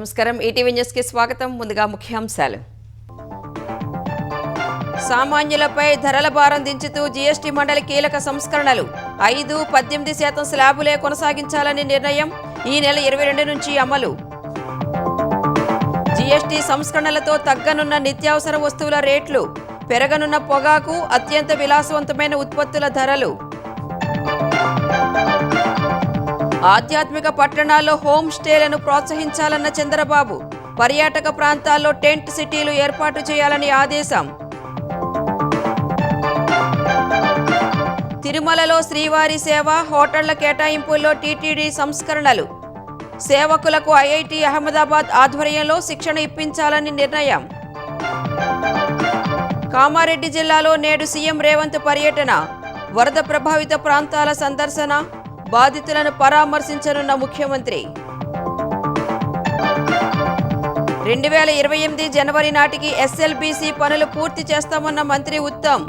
నమస్కారం ETV news కి స్వాగతం. ముందుగా ముఖ్యాంశాలు. సామాన్యులపై ధరల భారం దించుతూ జీఎస్టీ మండలి కీలక సంస్కరణలు. 5-18% స్లాబులే కొనసాగించాలని నిర్ణయం. ఈ నెల 22 నుంచి అమలు. జీఎస్టీ సంస్కరణలతో తగ్గనున్న నిత్యావసర వస్తువుల రేట్లు. పెరగనున్న పొగాకు, అత్యంత విలాసవంతమైన ఉత్పత్తుల ధరలు. ఆధ్యాత్మిక పట్టణాల్లో హోమ్ స్టేలను ప్రోత్సహించాలన్న చంద్రబాబు. పర్యాటక ప్రాంతాల్లో టెంట్ సిటీలు ఏర్పాటు చేయాలని ఆదేశం. తిరుమలలో శ్రీవారి సేవ, హోటళ్ల కేటాయింపుల్లో టీటీడీ సంస్కరణలు. సేవకులకు ఐఐటి అహ్మదాబాద్ ఆధ్వర్యంలో శిక్షణ ఇప్పించాలని నిర్ణయం. కామారెడ్డి జిల్లాలో నేడు సీఎం రేవంత్ పర్యటన. వరద ప్రభావిత ప్రాంతాల సందర్శన. బాధితులను పరామర్శించనున్న ముఖ్యమంత్రి. 2028 జనవరి నాటికి ఎస్ఎల్బీసీ పనులు పూర్తి చేస్తామన్న మంత్రి ఉత్తమ్.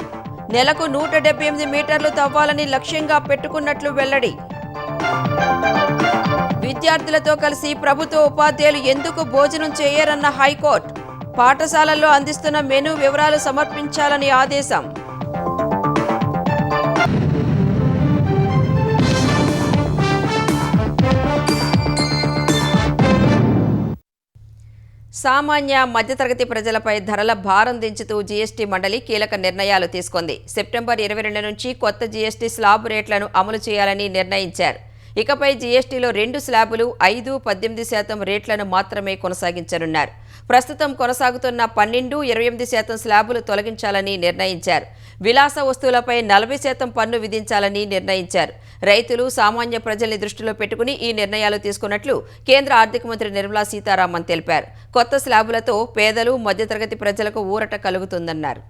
నెలకు 178 మీటర్లు తవ్వాలని లక్ష్యంగా పెట్టుకున్నట్లు వెల్లడి. విద్యార్థులతో కలిసి ప్రభుత్వ ఉపాధ్యాయులు ఎందుకు భోజనం చేయరన్న హైకోర్టు. పాఠశాలల్లో అందిస్తున్న మెనూ వివరాలు సమర్పించాలని ఆదేశం. సామాన్య మధ్యతరగతి ప్రజలపై ధరల భారం దించుతూ జీఎస్టీ మండలి కీలక నిర్ణయాలు తీసుకుంది. సెప్టెంబర్ 22 నుంచి కొత్త జీఎస్టీ స్లాబ్ రేట్లను అమలు చేయాలని నిర్ణయించారు. ఇకపై జీఎస్టీలో 2 స్లాబులు 5-18% రేట్లను మాత్రమే కొనసాగించనున్నారు. ప్రస్తుతం కొనసాగుతున్న 12-28% స్లాబులు తొలగించాలని నిర్ణయించారు. విలాస వస్తువులపై 40% పన్ను విధించాలని నిర్ణయించారు. రైతులు, సామాన్య ప్రజల్ని దృష్టిలో పెట్టుకుని ఈ నిర్ణయాలు తీసుకున్నట్లు కేంద్ర ఆర్థిక మంత్రి నిర్మలా సీతారామన్ తెలిపారు. కొత్త స్లాబులతో పేదలు, మధ్యతరగతి ప్రజలకు ఊరట కలుగుతుందన్నారు.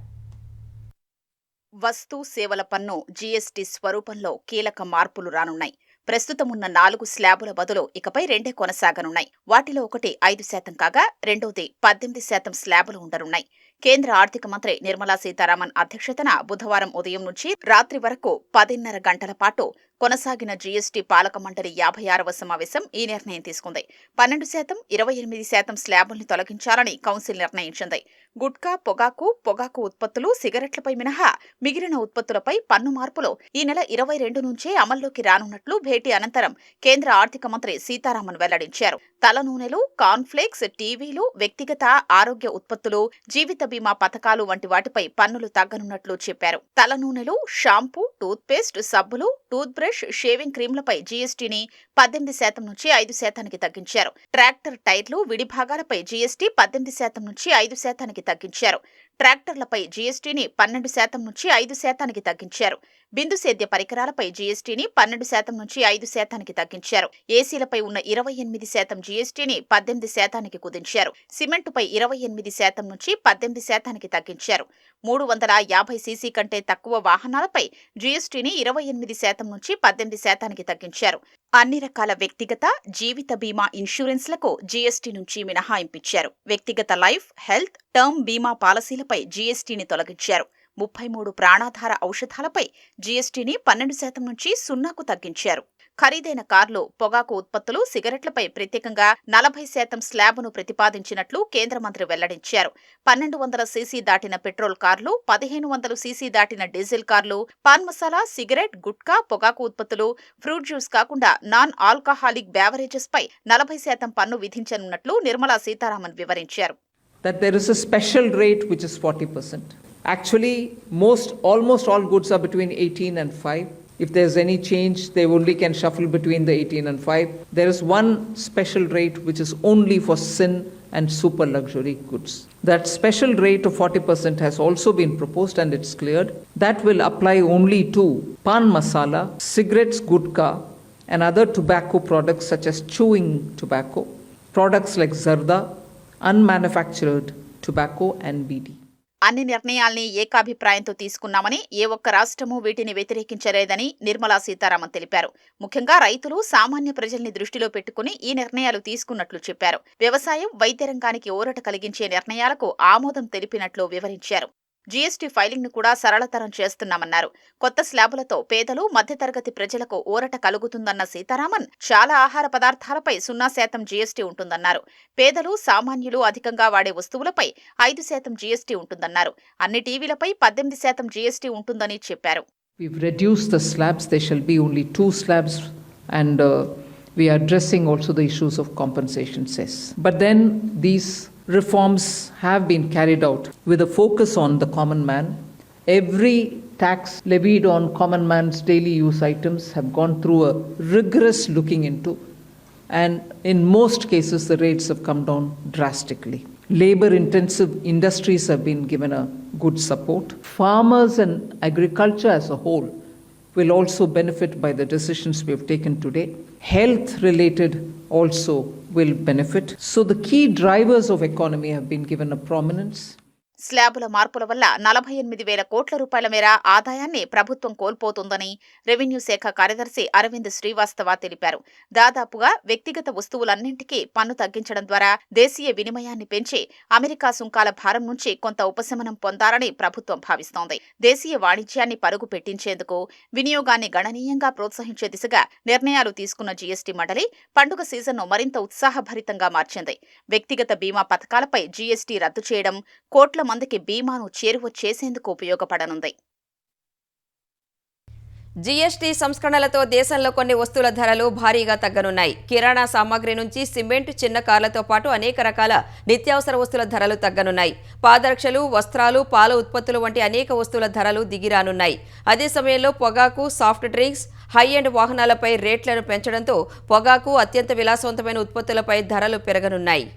వస్తు సేవల పన్ను జీఎస్టీ స్వరూపంలో కీలక మార్పులు రానున్నాయి. ప్రస్తుతం ఉన్న 4 స్లాబుల బదులు ఇకపై 2 కొనసాగనున్నాయి. వాటిలో ఒకటి 5% కాగా రెండోది 18% స్లాబులు ఉండనున్నాయి. కేంద్ర ఆర్థిక మంత్రి నిర్మలా సీతారామన్ అధ్యక్షతన బుధవారం ఉదయం నుంచి రాత్రి వరకు 10:30 గంటల పాటు కొనసాగిన జీఎస్టీ పాలక మండలి 56వ సమావేశం ఈ నిర్ణయం తీసుకుంది. 12%, 28% స్లాబుల్ని తొలగించాలని కౌన్సిల్ నిర్ణయించింది. గుట్కా, పొగాకు ఉత్పత్తులు, సిగరెట్లపై మినహా మిగిలిన ఉత్పత్తులపై పన్ను మార్పులు ఈ నెల 22 నుంచే అమల్లోకి రానున్నట్లు భేటీ అనంతరం కేంద్ర ఆర్థిక మంత్రి సీతారామన్ వెల్లడించారు. తల నూనెలు, కార్న్ఫ్లేక్స్, టీవీలు, వ్యక్తిగత ఆరోగ్య ఉత్పత్తులు, జీవిత బీమా పథకాలు వంటి వాటిపై పన్నులు తగ్గనున్నట్లు చెప్పారు. తల నూనెలు, షాంపూ, టూత్పేస్ట్, సబ్బులు, టూత్ బ్రష్, షేవింగ్ క్రీమ్లపై జీఎస్టీని 18% నుంచి 5%కి తగ్గించారు. ట్రాక్టర్ టైర్లు, విడిభాగాలపై జీఎస్టీ 18% నుంచి 5%కి తగ్గించారు. ట్రాక్టర్లపై జీఎస్టీని 12% నుంచి 5%కి తగ్గించారు. బిందు సేద్య పరికరాలపై జీఎస్టీని 12% నుంచి 5%కి తగ్గించారు. ఏసీలపై ఉన్న 28% జీఎస్టీని 18%కి కుదించారు. సిమెంటుపై 28% నుంచి 18%కి తగ్గించారు. 350 సీసీ కంటే తక్కువ వాహనాలపై జీఎస్టీని 28% నుంచి 18%కి తగ్గించారు. అన్ని రకాల వ్యక్తిగత, జీవిత బీమా ఇన్సూరెన్స్లకు జీఎస్టీ నుంచి మినహాయింపిచ్చారు. వ్యక్తిగత లైఫ్, హెల్త్, టర్మ్ బీమా పాలసీలపై జీఎస్టీని తొలగించారు. 33 ప్రాణాధార ఔషధాలపై జీఎస్టీని 12% నుంచి 0కు తగ్గించారు. ఖరీదైన కార్లు, పొగాకు ఉత్పత్తులు, సిగరెట్లపై ప్రత్యేకంగా 40% స్లాబును ప్రతిపాదించినట్లు కేంద్ర మంత్రి వెల్లడించారు. 1200 సీసీ దాటిన పెట్రోల్ కార్లు, 1500 సీసీ దాటిన డీజిల్ కార్లు, పాన్ మసాలా, సిగరెట్, గుట్కా, పొగాకు ఉత్పత్తులు, ఫ్రూట్ జ్యూస్ కాకుండా నాన్ ఆల్కహాలిక్ బేవరేజెస్ పై 40% పన్ను విధించనున్నట్లు నిర్మలా సీతారామన్ వివరించారు. That there is a special rate which is 40%. Actually, almost all goods are between 18 and 5. If there's any change, they only can shuffle between the 18 and 5. There is one special rate which is only for sin and super luxury goods. That special rate of 40% has also been proposed and it's cleared. That will apply only to pan masala, cigarettes, gutka, and other tobacco products such as chewing tobacco, products like zarda, unmanufactured tobacco and BD. అన్ని నిర్ణయాల్ని ఏకాభిప్రాయంతో తీసుకున్నామని, ఏ ఒక్క రాష్ట్రమూ వీటిని వ్యతిరేకించలేదని నిర్మలా సీతారామన్ తెలిపారు. ముఖ్యంగా రైతులు, సామాన్య ప్రజల్ని దృష్టిలో పెట్టుకుని ఈ నిర్ణయాలు తీసుకున్నట్లు చెప్పారు. వ్యవసాయం, వైద్య రంగానికి ఊరట కలిగించే నిర్ణయాలకు ఆమోదం తెలిపినట్లు వివరించారు. జీఎస్టీ ఫైలింగ్ ను కూడా సరళతరం చేస్తున్నామన్నారు. కొత్త స్లాబులతో పేదలు, మధ్యతరగతి ప్రజలకు ఊరట కలుగుతుందన్న సీతారామన్ చాలా ఆహార పదార్థాలపై 0% జీఎస్టీ ఉంటుందన్నారు. పేదలు, సామాన్యులు అధికంగా వాడే వస్తువులపై 5% జీఎస్టీ ఉంటుందన్నారు. అన్ని టీవీలపై 18% జీఎస్టీ ఉంటుందని చెప్పారు. We've reduced the slabs. There shall be only 2 slabs, and we are addressing also the issues of compensation cess. But then these reforms have been carried out with a focus on the common man. Every tax levied on common man's daily use items have gone through a rigorous looking into, and in most cases the rates have come down drastically. Labor intensive industries have been given a good support. Farmers and agriculture as a whole will also benefit by the decisions we have taken today. Health related also will benefit. So the key drivers of economy have been given a prominence. స్లాబుల మార్పుల వల్ల 48,000 కోట్ల రూపాయల మేర ఆదాయాన్ని ప్రభుత్వం కోల్పోతుందని revenue శాఖ కార్యదర్శి అరవింద్ శ్రీవాస్తవ తెలిపారు. దాదాపుగా వ్యక్తిగత వస్తువులన్నింటికీ పన్ను తగ్గించడం ద్వారా దేశీయ వినిమయాన్ని పెంచి అమెరికా సుంకాల భారం నుంచి కొంత ఉపశమనం పొందాలని ప్రభుత్వం భావిస్తోంది. దేశీయ వాణిజ్యాన్ని పరుగు పెట్టించేందుకు, వినియోగాన్ని గణనీయంగా ప్రోత్సహించే దిశగా నిర్ణయాలు తీసుకున్న జీఎస్టీ మండలి పండుగ సీజన్ను మరింత ఉత్సాహభరితంగా మార్చింది. వ్యక్తిగత బీమా పథకాలపై జీఎస్టీ రద్దు చేయడం కోట్ల మందికి బీమాను చేరువ చేసేందుకు ఉపయోగపడనుంది. జీఎస్టీ సంస్కరణలతో దేశంలో కొన్ని వస్తువుల ధరలు భారీగా తగ్గనున్నాయి. కిరాణా సామాగ్రి నుంచి సిమెంట్, చిన్న కార్లతో పాటు అనేక రకాల నిత్యావసర వస్తువుల ధరలు తగ్గనున్నాయి. పాదరక్షలు, వస్త్రాలు, పాల ఉత్పత్తులు వంటి అనేక వస్తువుల ధరలు దిగిరానున్నాయి. అదే సమయంలో పొగాకు, సాఫ్ట్ డ్రింక్స్, హై ఎండ్ వాహనాలపై రేట్లను పెంచడంతో పొగాకు, అత్యంత విలాసవంతమైన ఉత్పత్తులపై ధరలు పెరగనున్నాయి.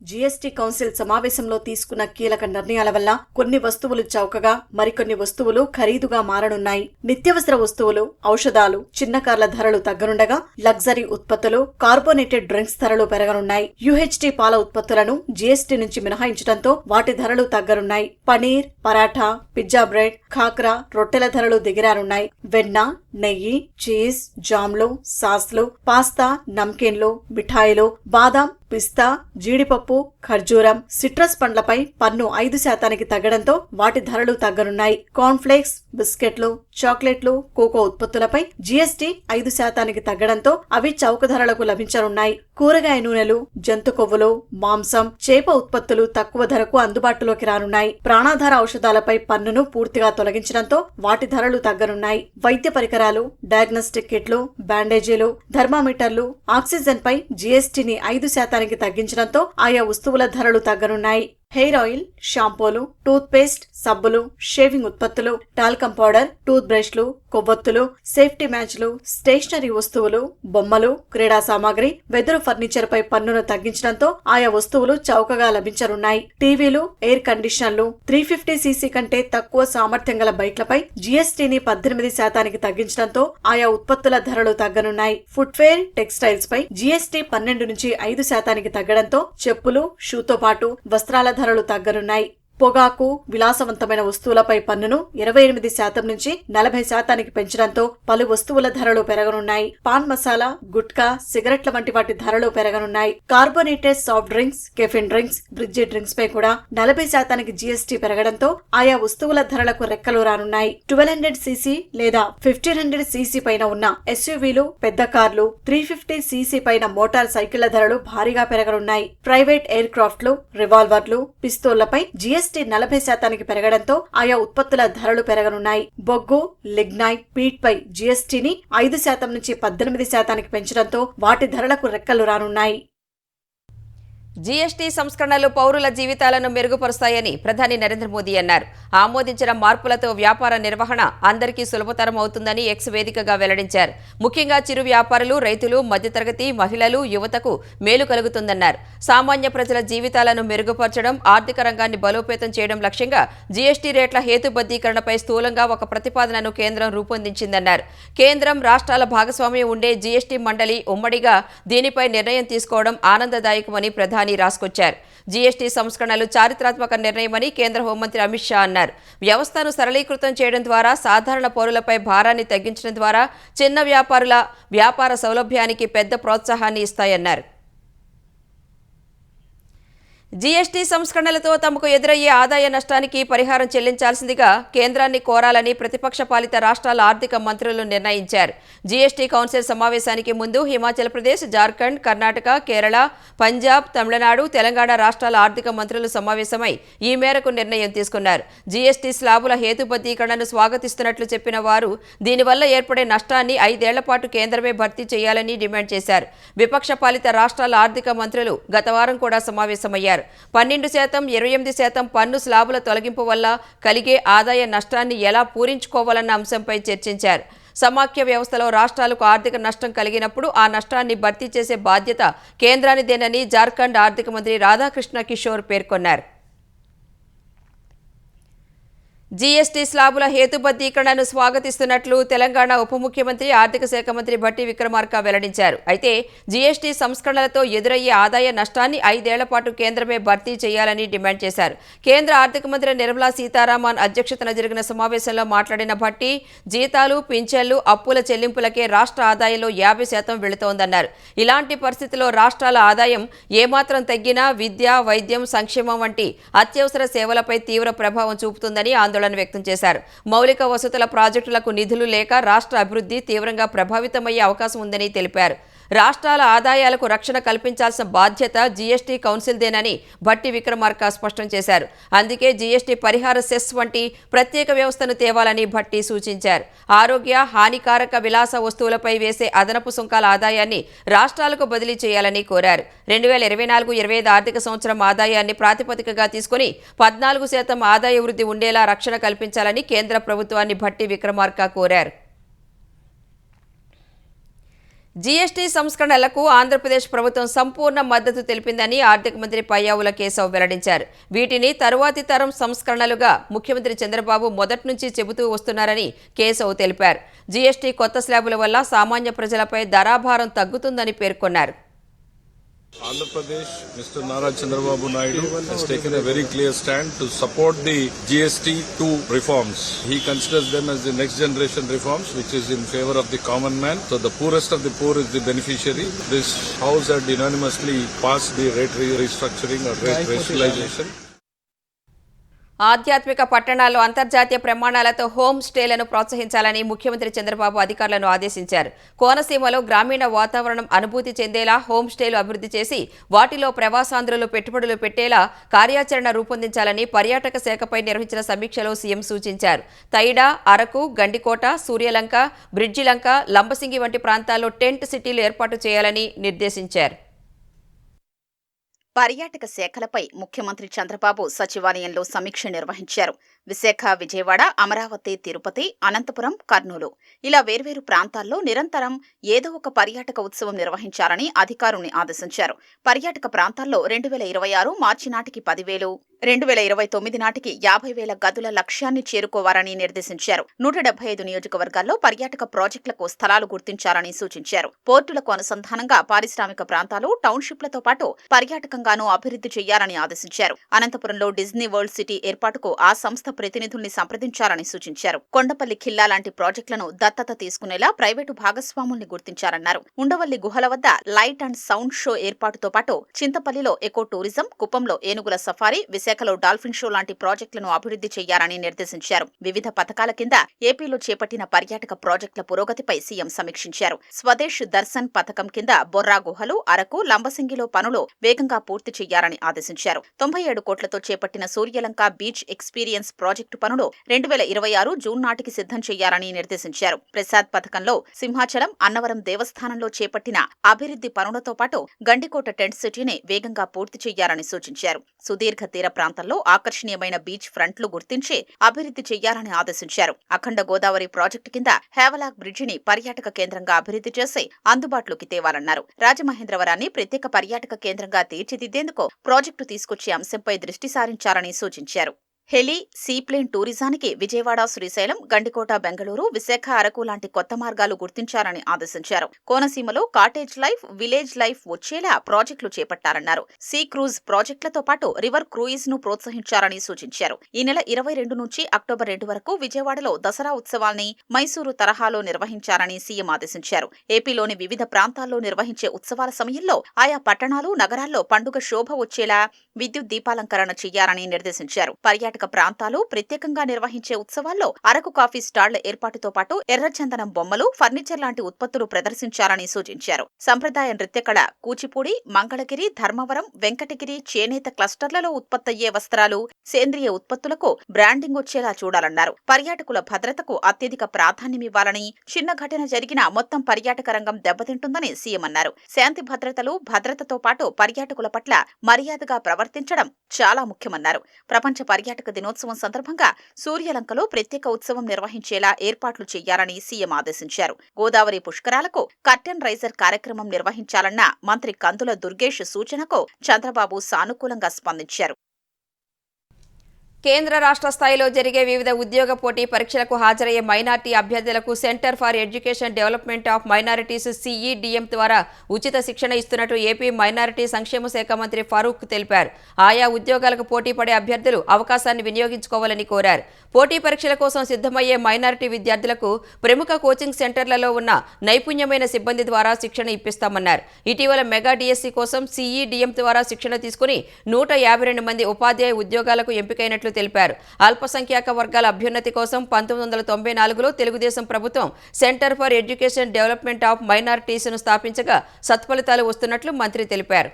జీఎస్టీ కౌన్సిల్ సమావేశంలో తీసుకున్న కీలక నిర్ణయాల వల్ల కొన్ని వస్తువులు చౌకగా, మరికొన్ని వస్తువులు ఖరీదుగా మారనున్నాయి. నిత్యావసర వస్తువులు, ఔషధాలు, చిన్న కార్ల ధరలు తగ్గనుండగా లగ్జరీ ఉత్పత్తులు, కార్బోనేటెడ్ డ్రింక్స్ ధరలు పెరగనున్నాయి. యూహెచ్టీ పాల ఉత్పత్తులను జీఎస్టీ నుంచి మినహాయించడంతో వాటి ధరలు తగ్గనున్నాయి. పనీర్, పరాఠా, పిజ్జా బ్రెడ్, ఖాక్రా, రొట్టెల ధరలు దిగిరానున్నాయి. వెన్న, నెయ్యి, చీజ్, జామ్లు, సాస్లు, పాస్తా, నమ్కీన్లు, మిఠాయిలు, బాదాం, పిస్తా, జీడిపప్పు, ఖర్జూరం, సిట్రస్ పండ్లపై పన్ను 5% తగ్గడంతో వాటి ధరలు తగ్గనున్నాయి. కార్న్ఫ్లేక్స్, బిస్కెట్లు, చాక్లెట్లు, కోకో ఉత్పత్తులపై జీఎస్టీ 5% తగ్గడంతో అవి చౌక ధరలకు లభించనున్నాయి. కూరగాయ నూనెలు, జంతు కొవ్వులు, మాంసం, చేప ఉత్పత్తులు తక్కువ ధరకు అందుబాటులోకి రానున్నాయి. ప్రాణాధార ఔషధాలపై పన్నును పూర్తిగా తొలగించడంతో వాటి ధరలు తగ్గనున్నాయి. వైద్య పరికరాలు, డయాగ్నోస్టిక్ కిట్లు, బ్యాండేజీలు, థర్మామీటర్లు, ఆక్సిజన్ పై జీఎస్టీని 5% తగ్గించడంతో ఆయా వస్తువుల ధరలు తగ్గనున్నాయి. హెయిర్ ఆయిల్, షాంపూలు, టూత్ పేస్ట్, సబ్బులు, షేవింగ్ ఉత్పత్తులు, టాల్కమ్ పౌడర్, టూత్ బ్రష్లు, కొవ్వొత్తులు, సేఫ్టీ మ్యాచ్లు, స్టేషనరీ వస్తువులు, బొమ్మలు, క్రీడా సామాగ్రి, వెదురు ఫర్నిచర్ పై పన్నును తగ్గించడంతో ఆయా వస్తువులు చౌకగా లభించనున్నాయి. టీవీలు, ఎయిర్ కండిషనర్లు, 350cc కంటే తక్కువ సామర్థ్యం గల బైక్లపై జీఎస్టీని 18% తగ్గించడంతో ఆయా ఉత్పత్తుల ధరలు తగ్గనున్నాయి. ఫుట్వేర్, టెక్స్టైల్స్ పై జీఎస్టీ 12 నుంచి 5% తగ్గడంతో చెప్పులు, షూతో పాటు వస్త్రాల ధరలు తగ్గనున్నాయి. పొగాకు, విలాసవంతమైన వస్తువులపై పన్నును 28% నుంచి 40% పెంచడంతో పలు వస్తువుల ధరలు పెరగనున్నాయి. పాన్ మసాలా, గుట్కా, సిగరెట్ల వంటి వాటి ధరలు పెరగనున్నాయి. Carbonated soft drinks, caffeine drinks, బ్రిడ్జి డ్రింక్స్ పై కూడా 40% జీఎస్టీ పెరగడంతో ఆయా వస్తువుల ధరలకు రెక్కలు రానున్నాయి. 1200cc లేదా 1500cc పైన ఉన్న ఎస్యూవీలు, పెద్ద కార్లు, 350cc పైన మోటార్ సైకిళ్ల ధరలు భారీగా పెరగనున్నాయి. ప్రైవేట్ ఎయిర్ క్రాఫ్ట్లు, రివాల్వర్లు, పిస్తోళ్లపై జీఎస్టీ 40% పెరగడంతో ఆయా ఉత్పత్తుల ధరలు పెరగనున్నాయి. బొగ్గు, లిగ్నైట్, పీట్ పై జీఎస్టీని 5% నుంచి 18% పెంచడంతో వాటి ధరలకు రెక్కలు రానున్నాయి. జీఎస్టీ సంస్కరణలు పౌరుల జీవితాలను మెరుగుపరుస్తాయని ప్రధాని నరేంద్ర మోదీ అన్నారు. ఆమోదించిన మార్పులతో వ్యాపార నిర్వహణ అందరికీ సులభతరం అవుతుందని ఎక్స్ వేదికగా వెల్లడించారు. ముఖ్యంగా చిరు వ్యాపారులు, రైతులు, మధ్యతరగతి, మహిళలు, యువతకు మేలు కలుగుతుందన్నారు. సామాన్య ప్రజల జీవితాలను మెరుగుపరచడం, ఆర్థిక రంగాన్ని బలోపేతం చేయడం లక్ష్యంగా జీఎస్టీ రేట్ల హేతుబద్ధీకరణపై స్థూలంగా ఒక ప్రతిపాదనను కేంద్రం రూపొందించిందన్నారు. కేంద్రం, రాష్ట్రాల భాగస్వామ్యం ఉండే జీఎస్టీ మండలి ఉమ్మడిగా దీనిపై నిర్ణయం తీసుకోవడం ఆనందదాయకమని ప్రధాని రాసుకొచ్చారు. జీఎస్టీ సంస్కరణలు చారిత్రాత్మక నిర్ణయమని కేంద్ర హోంమంత్రి అమిత్ షా అన్నారు. వ్యవస్థను సరళీకృతం చేయడం ద్వారా, సాధారణ పౌరులపై భారాన్ని తగ్గించడం ద్వారా చిన్న వ్యాపారుల వ్యాపార సౌలభ్యానికి పెద్ద ప్రోత్సాహాన్ని ఇస్తాయన్నారు. జీఎస్టీ సంస్కరణలతో తమకు ఎదురయ్యే ఆదాయ నష్టానికి పరిహారం చెల్లించాల్సిందిగా కేంద్రాన్ని కోరాలని ప్రతిపక్ష పాలిత రాష్ట్రాల ఆర్థిక మంత్రులు నిర్ణయించారు. జీఎస్టీ కౌన్సిల్ సమావేశానికి ముందు హిమాచల్ ప్రదేశ్, జార్ఖండ్, కర్ణాటక, కేరళ, పంజాబ్, తమిళనాడు, తెలంగాణ రాష్ట్రాల ఆర్థిక మంత్రులు సమావేశమై ఈ మేరకు నిర్ణయం తీసుకున్నారు. జీఎస్టీ స్లాబుల హేతుబద్ధీకరణను స్వాగతిస్తున్నట్లు చెప్పిన వారు దీనివల్ల ఏర్పడే నష్టాన్ని 5 ఏళ్ల పాటు కేంద్రమే భర్తీ చేయాలని డిమాండ్ చేశారు. విపక్ష పాలిత రాష్ట్రాల ఆర్థిక మంత్రులు గత వారం కూడా సమావేశమయ్యారు. 12%, 28% పన్ను స్లాబుల తొలగింపు వల్ల కలిగే ఆదాయ నష్టాన్ని ఎలా పూరించుకోవాలన్న అంశంపై చర్చించారు. సమాఖ్య వ్యవస్థలో రాష్ట్రాలకు ఆర్థిక నష్టం కలిగినప్పుడు ఆ నష్టాన్ని భర్తీ చేసే బాధ్యత కేంద్రానిదేనని జార్ఖండ్ ఆర్థిక మంత్రి రాధాకృష్ణ కిషోర్ పేర్కొన్నారు. జీఎస్టీ స్లాబుల హేతుబద్ధీకరణను స్వాగతిస్తున్నట్లు తెలంగాణ ఉప ముఖ్యమంత్రి, ఆర్థిక శాఖ మంత్రి భట్టి విక్రమార్క వెల్లడించారు. అయితే జీఎస్టీ సంస్కరణలతో ఎదురయ్యే ఆదాయ నష్టాన్ని 5 ఏళ్ల పాటు కేంద్రమే భర్తీ చేయాలని డిమాండ్ చేశారు. కేంద్ర ఆర్థిక మంత్రి నిర్మలా సీతారామన్ అధ్యక్షతన జరిగిన సమావేశంలో మాట్లాడిన భట్టి, జీతాలు, పింఛన్లు, అప్పుల చెల్లింపులకే రాష్ట్ర ఆదాయంలో 50% వెళుతోందన్నారు. ఇలాంటి పరిస్థితుల్లో రాష్ట్రాల ఆదాయం ఏమాత్రం తగ్గినా విద్య, వైద్యం, సంక్షేమం వంటి అత్యవసర సేవలపై తీవ్ర ప్రభావం చూపుతుందని ఆందోళన వ్యక్తం చేశారు. మౌలిక వసతుల ప్రాజెక్టులకు నిధులు లేక రాష్ట్ర అభివృద్ధి తీవ్రంగా ప్రభావితమయ్యే అవకాశం ఉందని తెలిపారు. రాష్ట్రాల ఆదాయాలకు రక్షణ కల్పించాల్సిన బాధ్యత జీఎస్టీ కౌన్సిల్దేనని భట్టి విక్రమార్క స్పష్టం చేశారు. అందుకే జీఎస్టీ పరిహార సెస్ వంటి ప్రత్యేక వ్యవస్థను తేవాలని భట్టి సూచించారు. ఆరోగ్య, హానికారక విలాస వస్తువులపై వేసే అదనపు సుంకాల ఆదాయాన్ని రాష్ట్రాలకు బదిలీ చేయాలని కోరారు. 2024-25 ఆర్థిక సంవత్సరం ఆదాయాన్ని ప్రాతిపదికగా తీసుకుని 14% ఆదాయ వృద్ధి ఉండేలా రక్షణ కల్పించాలని కేంద్ర ప్రభుత్వాన్ని భట్టి విక్రమార్క కోరారు. జీఎస్టీ సంస్కరణలకు ఆంధ్రప్రదేశ్ ప్రభుత్వం సంపూర్ణ మద్దతు తెలిపిందని ఆర్థిక మంత్రి పయ్యావుల కేశవ్ వెల్లడించారు. వీటిని తరువాతి తరం సంస్కరణలుగా ముఖ్యమంత్రి చంద్రబాబు మొదటి నుంచి చెబుతూ వస్తున్నారని కేశవ్ తెలిపారు. జీఎస్టీ కొత్త స్లాబుల వల్ల సామాన్య ప్రజలపై ధరాభారం తగ్గుతుందని పేర్కొన్నారు. Andhra Pradesh, Mr. Nara Chandrababu Naidu has taken a very clear stand to support the GST2 reforms. He considers them as the next generation reforms, which is in favor of the common man. So the poorest of the poor is the beneficiary. This House had unanimously passed the rate restructuring or rate rationalization. ఆధ్యాత్మిక పట్టణాల్లో అంతర్జాతీయ ప్రమాణాలతో home స్టేలను ప్రోత్సహించాలని ముఖ్యమంత్రి చంద్రబాబు అధికారులను ఆదేశించారు. కోనసీమలో గ్రామీణ వాతావరణం అనుభూతి చెందేలా హోమ్ స్టేలు అభివృద్ధి చేసి వాటిలో ప్రవాసాంధ్రులు పెట్టుబడులు పెట్టేలా కార్యాచరణ రూపొందించాలని పర్యాటక శాఖపై నిర్వహించిన సమీక్షలో సీఎం సూచించారు. తైడా, అరకు, గండికోట, సూర్యలంక, బ్రిడ్జిలంక, లంబసింగి వంటి ప్రాంతాల్లో టెంట్ సిటీలు ఏర్పాటు చేయాలని నిర్దేశించారు. పర్యాటక శాఖలపై ముఖ్యమంత్రి చంద్రబాబు సచివాలయంలో సమీక్ష నిర్వహించారు. విశాఖ, విజయవాడ, అమరావతి, తిరుపతి, అనంతపురం, కర్నూలు ఇలా వేర్వేరు ప్రాంతాల్లో నిరంతరం ఏదో ఒక పర్యాటక ఉత్సవం నిర్వహించాలని అధికారుల్ని ఆదేశించారు. పర్యాటక ప్రాంతాల్లో 2026 మార్చి నాటికి 10,000, 2029 నాటికి 50,000 గదుల లక్ష్యాన్ని చేరుకోవాలని నిర్దేశించారు. 175 నియోజకవర్గాల్లో పర్యాటక ప్రాజెక్టులకు స్థలాలు గుర్తించాలని సూచించారు. పోర్టులకు అనుసంధానంగా పారిశ్రామిక ప్రాంతాలు, టౌన్షిప్లతో పాటు పర్యాటకంగానూ అభివృద్ధి చేయాలని ఆదేశించారు. అనంతపురంలో డిజ్నీ వరల్డ్ సిటీ ఏర్పాటుకు ఆ సంస్థ ప్రతినిధుల్ని సంప్రదించాలని సూచించారు. కొండపల్లి ఖిల్లా లాంటి ప్రాజెక్టులను దత్తత తీసుకునేలా ప్రైవేటు భాగస్వాముల్ని గుర్తించారన్నారు. ఉండవల్లి గుహల వద్ద లైట్ అండ్ సౌండ్ షో ఏర్పాటుతో పాటు చింతపల్లిలో ఎకో టూరిజం, కుప్పంలో ఏనుగుల సఫారీ, విశాఖలో డాల్ఫిన్ షో లాంటి ప్రాజెక్టులను అభివృద్ధి చేయాలని నిర్దేశించారు. వివిధ పథకాల కింద ఏపీలో చేపట్టిన పర్యాటక ప్రాజెక్టుల పురోగతిపై సీఎం సమీక్షించారు. స్వదేశ్ దర్శన్ పథకం కింద బొర్రా గుహలు, అరకు, లంబసింగిలో పనులు వేగంగా పూర్తి చేయాలని ఆదేశించారు. 97 కోట్లతో చేపట్టిన సూర్యలంక బీచ్ ఎక్స్పీరియన్స్ ప్రాజెక్టు పనులు 2026 జూన్ నాటికి సిద్ధం చేయాలని నిర్దేశించారు. ప్రసాద్ పథకంలో సింహాచలం, అన్నవరం దేవస్థానంలో చేపట్టిన అభివృద్ధి పనులతో పాటు గండికోట టెంట్ సిటీని వేగంగా పూర్తి చేయాలని సూచించారు. సుదీర్ఘ తీర ప్రాంతంలో ఆకర్షణీయమైన బీచ్ ఫ్రంట్లు గుర్తించి అభివృద్ధి చేయాలని ఆదేశించారు. అఖండ గోదావరి ప్రాజెక్టు కింద హేవలాక్ బ్రిడ్జిని పర్యాటక కేంద్రంగా అభివృద్ధి చేసి అందుబాటులోకి తేవాలన్నారు. రాజమహేంద్రవరాన్ని ప్రత్యేక పర్యాటక కేంద్రంగా తీర్చిదిద్దేందుకు ప్రాజెక్టు తీసుకొచ్చే అంశంపై దృష్టి సారించాలని సూచించారు. హెలి, సీప్లేన్ టూరిజానికి విజయవాడ, శ్రీశైలం, గండికోట, బెంగళూరు, విశాఖ, అరకు లాంటి కొత్త మార్గాలు గుర్తించాలని ఆదేశించారు. కోనసీమలో కాటేజ్ లైఫ్, విలేజ్ లైఫ్ వచ్చేలా ప్రాజెక్టులు చేపట్టారన్నారు. సీ క్రూజ్ ప్రాజెక్టులతో పాటు రివర్ క్రూయిజ్ ను ప్రోత్సహించాలని సూచించారు. ఈ నెల 22 నుంచి అక్టోబర్ 2 వరకు విజయవాడలో దసరా ఉత్సవాల్ని మైసూరు తరహాలో నిర్వహించాలని సీఎం ఆదేశించారు. ఏపీలోని వివిధ ప్రాంతాల్లో నిర్వహించే ఉత్సవాల సమయంలో ఆయా పట్టణాలు, నగరాల్లో పండుగ శోభ వచ్చేలా విద్యుత్ దీపాలంకరణ చేయాలని నిర్దేశించారు. పర్యాటక ప్రాంతాలు ప్రత్యేకంగా నిర్వహించే ఉత్సవాల్లో అరకు కాఫీ స్టాళ్ల ఏర్పాటుతో పాటు ఎర్రచందనం బొమ్మలు, ఫర్నిచర్ లాంటి ఉత్పత్తులు ప్రదర్శించాలని సూచించారు. సంప్రదాయ నృత్యకళ, కూచిపూడి, మంగళగిరి, ధర్మవరం, వెంకటగిరి, చేనేత క్లస్టర్లలో ఉత్పత్తయ్యే వస్త్రాలు, సేంద్రియ ఉత్పత్తులకు బ్రాండింగ్ వచ్చేలా చూడాలన్నారు. పర్యాటకుల భద్రతకు అత్యధిక ప్రాధాన్యమివ్వాలని, చిన్న ఘటన జరిగినా మొత్తం పర్యాటక రంగం దెబ్బతింటుందని సీఎం అన్నారు. శాంతి భద్రతతో పాటు పర్యాటకుల పట్ల మర్యాదగా ప్రవర్తించడం చాలా ముఖ్యమన్నారు. ప్రపంచ పర్యాటక దినోత్సవం సందర్భంగా సూర్యలంకలో ప్రత్యేక ఉత్సవం నిర్వహించేలా ఏర్పాట్లు చేయాలని సీఎం ఆదేశించారు. గోదావరి పుష్కరాలకు కర్టెన్ రైజర్ కార్యక్రమం నిర్వహించాలన్న మంత్రి కందుల దుర్గేష్ సూచనకు చంద్రబాబు సానుకూలంగా స్పందించారు. కేంద్ర రాష్ట్ర స్థాయిలో జరిగే వివిధ ఉద్యోగ పోటీ పరీక్షలకు హాజరయ్యే మైనార్టీ అభ్యర్థులకు centre for education development of minorities CEDM ద్వారా ఉచిత శిక్షణ ఇస్తున్నట్టు ఏపీ మైనారిటీ సంక్షేమ శాఖ మంత్రి ఫరూక్ తెలిపారు. ఆయా ఉద్యోగాలకు పోటీ పడే అభ్యర్థులు అవకాశాన్ని వినియోగించుకోవాలని కోరారు. పోటీ పరీక్షల కోసం సిద్ధమయ్యే మైనారిటీ విద్యార్థులకు ప్రముఖ కోచింగ్ సెంటర్లలో ఉన్న నైపుణ్యమైన సిబ్బంది ద్వారా శిక్షణ ఇప్పిస్తామన్నారు. ఇటీవల మెగా డిఎస్సి కోసం CEDM ద్వారా శిక్షణ తీసుకుని 152 మంది ఉపాధ్యాయ ఉద్యోగాలకు ఎంపికైనట్లు తెలిపారు. అల్పసంఖ్యాక వర్గాల అభ్యున్నతి కోసం 1994లో తెలుగుదేశం ప్రభుత్వం centre for education development of మైనారిటీస్ను స్థాపించగా సత్ఫలితాలు వస్తున్నట్లు మంత్రి తెలిపారు.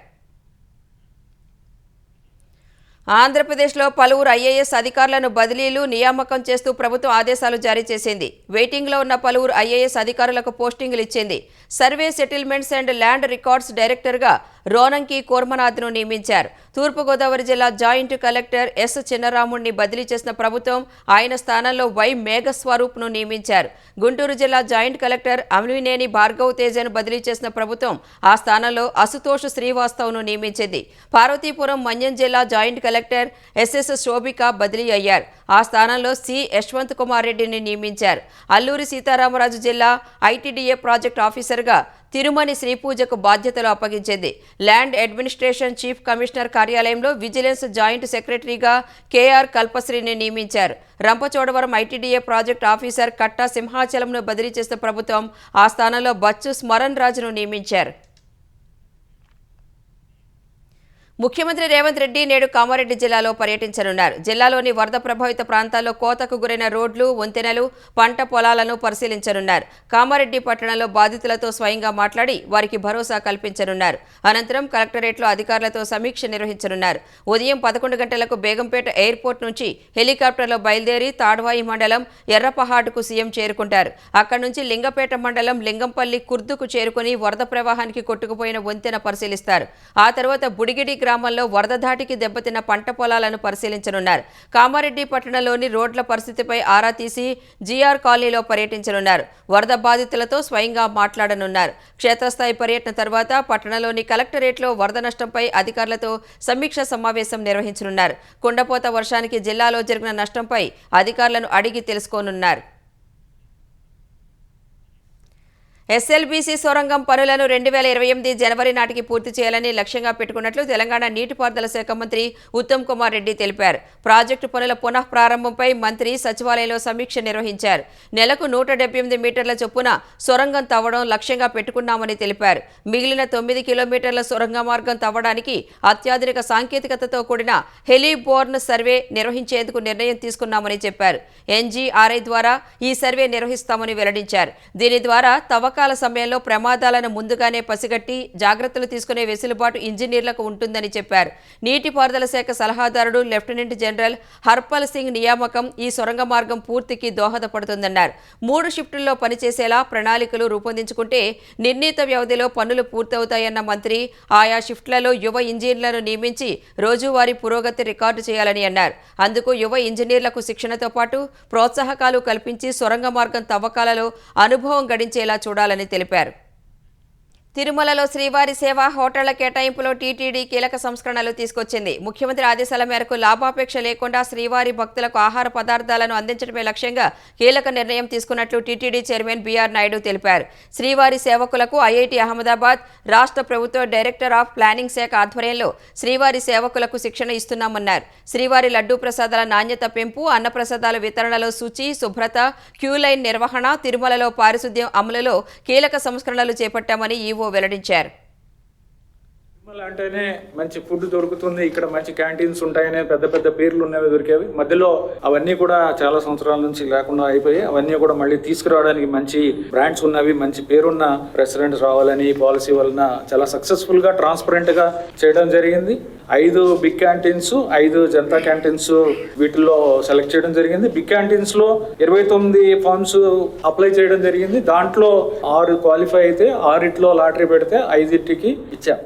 ఆంధ్రప్రదేశ్లో పలువురు IAS అధికారులను బదిలీలు, నియామకం చేస్తూ ప్రభుత్వం ఆదేశాలు జారీ చేసింది. వెయిటింగ్లో ఉన్న పలువురు IAS అధికారులకు పోస్టింగులు ఇచ్చింది. Survey, settlements and land records డైరెక్టర్గా రోనంకి కోర్మనాథ్ను నియమించారు. తూర్పుగోదావరి జిల్లా జాయింట్ కలెక్టర్ S చిన్నరాముడిని బదిలీ చేసిన ప్రభుత్వం ఆయన స్థానంలో Y మేఘస్వరూప్ను నియమించారు. గుంటూరు జిల్లా జాయింట్ కలెక్టర్ అమిలినేని భార్గవ్ తేజను బదిలీ చేసిన ప్రభుత్వం ఆ స్థానంలో అశుతోష్ శ్రీవాస్తవ్ను నియమించింది. పార్వతీపురం మన్యం జిల్లా జాయింట్ కలెక్టర్ SS శోభిక బదిలీ అయ్యారు. ఆ స్థానంలో C యశ్వంత్ కుమార్ రెడ్డిని నియమించారు. అల్లూరి సీతారామరాజు జిల్లా ITDA ప్రాజెక్ట్ ఆఫీసర్గా తిరుమణి శ్రీపూజకు బాధ్యతలు అప్పగించింది. ల్యాండ్ అడ్మినిస్ట్రేషన్ చీఫ్ కమిషనర్ కార్యాలయంలో విజిలెన్స్ జాయింట్ సెక్రటరీగా KR కల్పశ్రీని నియమించారు. రంపచోడవరం ITDA ప్రాజెక్ట్ ఆఫీసర్ కట్టా సింహాచలంను బదిలీ చేసిన ప్రభుత్వం ఆ స్థానంలో బచ్చు స్మరణ్ రాజును నియమించారు. ముఖ్యమంత్రి రేవంత్ రెడ్డి నేడు కామారెడ్డి జిల్లాలో పర్యటించనున్నారు. జిల్లాలోని వరద ప్రభావిత ప్రాంతాల్లో కోతకు గురైన రోడ్లు, వంతెనలు, పంట పొలాలను పరిశీలించనున్నారు. కామారెడ్డి పట్టణంలో బాధితులతో స్వయంగా మాట్లాడి వారికి భరోసా కల్పించనున్నారు. అనంతరం కలెక్టరేట్లో అధికారులతో సమీక్ష నిర్వహించనున్నారు. ఉదయం 11 గంటలకు బేగంపేట ఎయిర్పోర్ట్ నుంచి హెలికాప్టర్లో బయలుదేరి తాడ్వాయి మండలం ఎర్రపహాడ్కు సీఎం చేరుకుంటారు. అక్కడి నుంచి లింగపేట మండలం లింగంపల్లి కుర్దుకు చేరుకుని వరద ప్రవాహానికి కొట్టుకుపోయిన వంతెన పరిశీలిస్తారు. ఆ తర్వాత బుడిగిడి గ్రామంలో వరద ధాటికి దెబ్బతిన్న పంట పొలాలను పరిశీలించనున్నారు. కామారెడ్డి పట్టణంలోని రోడ్ల పరిస్థితిపై ఆరా తీసి GR కాలనీలో పర్యటించనున్నారు. వరద బాధితులతో స్వయంగా మాట్లాడనున్నారు. క్షేత్రస్థాయి పర్యటన తర్వాత పట్టణంలోని కలెక్టరేట్లో వరద నష్టంపై అధికారులతో సమీక్ష సమావేశం నిర్వహించనున్నారు. కుండపోత వర్షానికి జిల్లాలో జరిగిన నష్టంపై అధికారులను అడిగి తెలుసుకోనున్నారు. SLBC సొరంగం పనులను 2028 జనవరి నాటికి పూర్తి చేయాలని లక్ష్యంగా పెట్టుకున్నట్లు తెలంగాణ నీటిపారుదల శాఖ మంత్రి ఉత్తమ్ కుమార్ రెడ్డి తెలిపారు. ప్రాజెక్టు పనుల పునః ప్రారంభంపై మంత్రి సచివాలయంలో సమీక్ష నిర్వహించారు. నెలకు 178 మీటర్ల చొప్పున సొరంగం తవ్వడం లక్ష్యంగా పెట్టుకున్నామని తెలిపారు. మిగిలిన 9 కిలోమీటర్ల సొరంగ మార్గం తవ్వడానికి అత్యాధునిక సాంకేతికతతో కూడిన హెలిబోర్న్ సర్వే నిర్వహించేందుకు నిర్ణయం తీసుకున్నామని చెప్పారు. NGRI ద్వారా ఈ సర్వే నిర్వహిస్తామని వెల్లడించారు. దీని ద్వారా తవ్వకాల సమయంలో ప్రమాదాలను ముందుగానే పసిగట్టి జాగ్రత్తలు తీసుకునే వెసులుబాటు ఇంజనీర్లకు ఉంటుందని చెప్పారు. నీటిపారుదల శాఖ సలహాదారుడు లెఫ్టినెంట్ జనరల్ హర్పల్ సింగ్ నియామకం ఈ సొరంగ మార్గం పూర్తికి దోహదపడుతుందన్నారు. 3 షిఫ్టుల్లో పనిచేసేలా ప్రణాళికలు రూపొందించుకుంటే నిర్ణీత వ్యవధిలో పనులు పూర్తవుతాయన్న మంత్రి ఆయా షిఫ్ట్లలో యువ ఇంజనీర్లను నియమించి రోజువారీ పురోగతి రికార్డు చేయాలని అన్నారు. అందుకు యువ ఇంజనీర్లకు శిక్షణతో పాటు ప్రోత్సాహకాలు కల్పించి సొరంగ మార్గం తవ్వకాలలో అనుభవం గడించేలా చూడాలని తెలిపారు. తిరుమలలో శ్రీవారి సేవ హోటళ్ల కేటాయింపులో టీటీడీ కీలక సంస్కరణలు తీసుకొచ్చింది. ముఖ్యమంత్రి ఆదేశాల మేరకు లాభాపేక్ష లేకుండా శ్రీవారి భక్తులకు ఆహార పదార్థాలను అందించడమే లక్ష్యంగా కీలక నిర్ణయం తీసుకున్నట్లు టీటీడీ చైర్మన్ బీఆర్ నాయుడు తెలిపారు. శ్రీవారి సేవకులకు ఐఐటీ అహ్మదాబాద్ రాష్ట్ర ప్రభుత్వ డైరెక్టర్ ఆఫ్ ప్లానింగ్ శాఖ ఆధ్వర్యంలో శ్రీవారి సేవకులకు శిక్షణ ఇస్తున్నామన్నారు. శ్రీవారి లడ్డూ ప్రసాదాల నాణ్యత పెంపు, అన్నప్రసాదాల వితరణలో శుచి, శుభ్రత, క్యూలైన్ నిర్వహణ, తిరుమలలో పారిశుద్ధ్యం అమలులో కీలక సంస్కరణలు చేపట్టామని ఈవో వెల్లడించారు. తిరుమల అంటేనే మంచి ఫుడ్ దొరుకుతుంది, ఇక్కడ మంచి క్యాంటీన్స్ ఉంటాయనే పెద్ద పెద్ద పేర్లు ఉన్నవి దొరికేవి. మధ్యలో అవన్నీ కూడా చాలా సంవత్సరాల నుంచి లేకుండా అయిపోయి అవన్నీ కూడా మళ్ళీ తీసుకురావడానికి మంచి బ్రాండ్స్ ఉన్నవి, మంచి పేరున్న రెస్టారెంట్స్ రావాలని పాలసీ వలన చాలా సక్సెస్ఫుల్ గా ట్రాన్స్పరెంట్ గా చేయడం జరిగింది. 5 బిగ్ క్యాంటీన్స్, 5 జనతా క్యాంటీన్స్ వీటిల్లో సెలెక్ట్ చేయడం జరిగింది. బిగ్ క్యాంటీన్స్ లో 29 ఫార్మ్స్ అప్లై చేయడం జరిగింది. దాంట్లో 6 క్వాలిఫై అయితే 6 లాటరీ పెడితే 5కి ఇచ్చాం.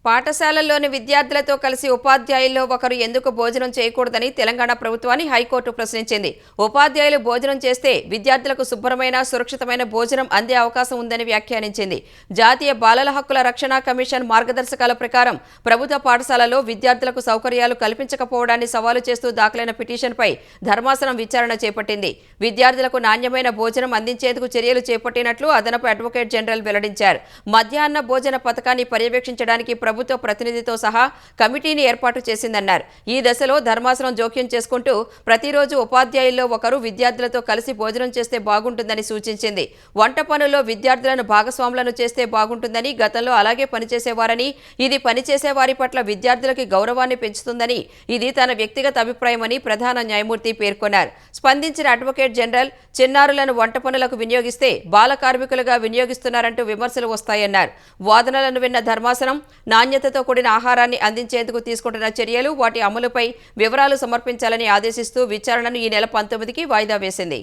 పాఠశాలల్లోని విద్యార్థులతో కలిసి ఉపాధ్యాయుల్లో ఒకరు ఎందుకు భోజనం చేయకూడదని తెలంగాణ ప్రభుత్వాన్ని హైకోర్టు ప్రశ్నించింది. ఉపాధ్యాయులు భోజనం చేస్తే విద్యార్థులకు శుభ్రమైన, సురక్షితమైన భోజనం అందే అవకాశం ఉందని వ్యాఖ్యానించింది. జాతీయ బాలల హక్కుల రక్షణ కమిషన్ మార్గదర్శకాల ప్రకారం ప్రభుత్వ పాఠశాలలో విద్యార్థులకు సౌకర్యాలు కల్పించకపోవడాన్ని సవాలు చేస్తూ దాఖలైన పిటిషన్పై ధర్మాసనం విచారణ చేపట్టింది. విద్యార్థులకు నాణ్యమైన భోజనం అందించేందుకు చర్యలు చేపట్టినట్లు అదనపు అడ్వకేట్ జనరల్ వెల్లడించారు. మధ్యాహ్న భోజన పథకాన్ని పర్యవేక్షించడానికి ప్రభుత్వ ప్రతినిధితో సహా కమిటీని ఏర్పాటు చేసిందన్నారు. ఈ దశలో ధర్మాసనం జోక్యం చేసుకుంటూ ప్రతిరోజు ఉపాధ్యాయుల్లో ఒకరు విద్యార్థులతో కలిసి భోజనం చేస్తే బాగుంటుందని సూచించింది. వంట పనుల్లో విద్యార్థులను భాగస్వాములను చేస్తే బాగుంటుందని, గతంలో అలాగే పనిచేసేవారని, ఇది పనిచేసే వారి పట్ల విద్యార్థులకి గౌరవాన్ని పెంచుతుందని, ఇది తన వ్యక్తిగత అభిప్రాయమని ప్రధాన న్యాయమూర్తి పేర్కొన్నారు. స్పందించిన అడ్వకేట్ జనరల్ చిన్నారులను వంట పనులకు వినియోగిస్తే బాల కార్మికులుగా వినియోగిస్తున్నారంటూ విమర్శలు వస్తాయన్నారు. వాదనలను విన్న ధర్మాసనం నాణ్యతతో కూడిన ఆహారాన్ని అందించేందుకు తీసుకుంటున్న చర్యలు, వాటి అమలుపై వివరాలు సమర్పించాలని ఆదేశిస్తూ విచారణను ఈ నెల 19కి వాయిదా వేసింది.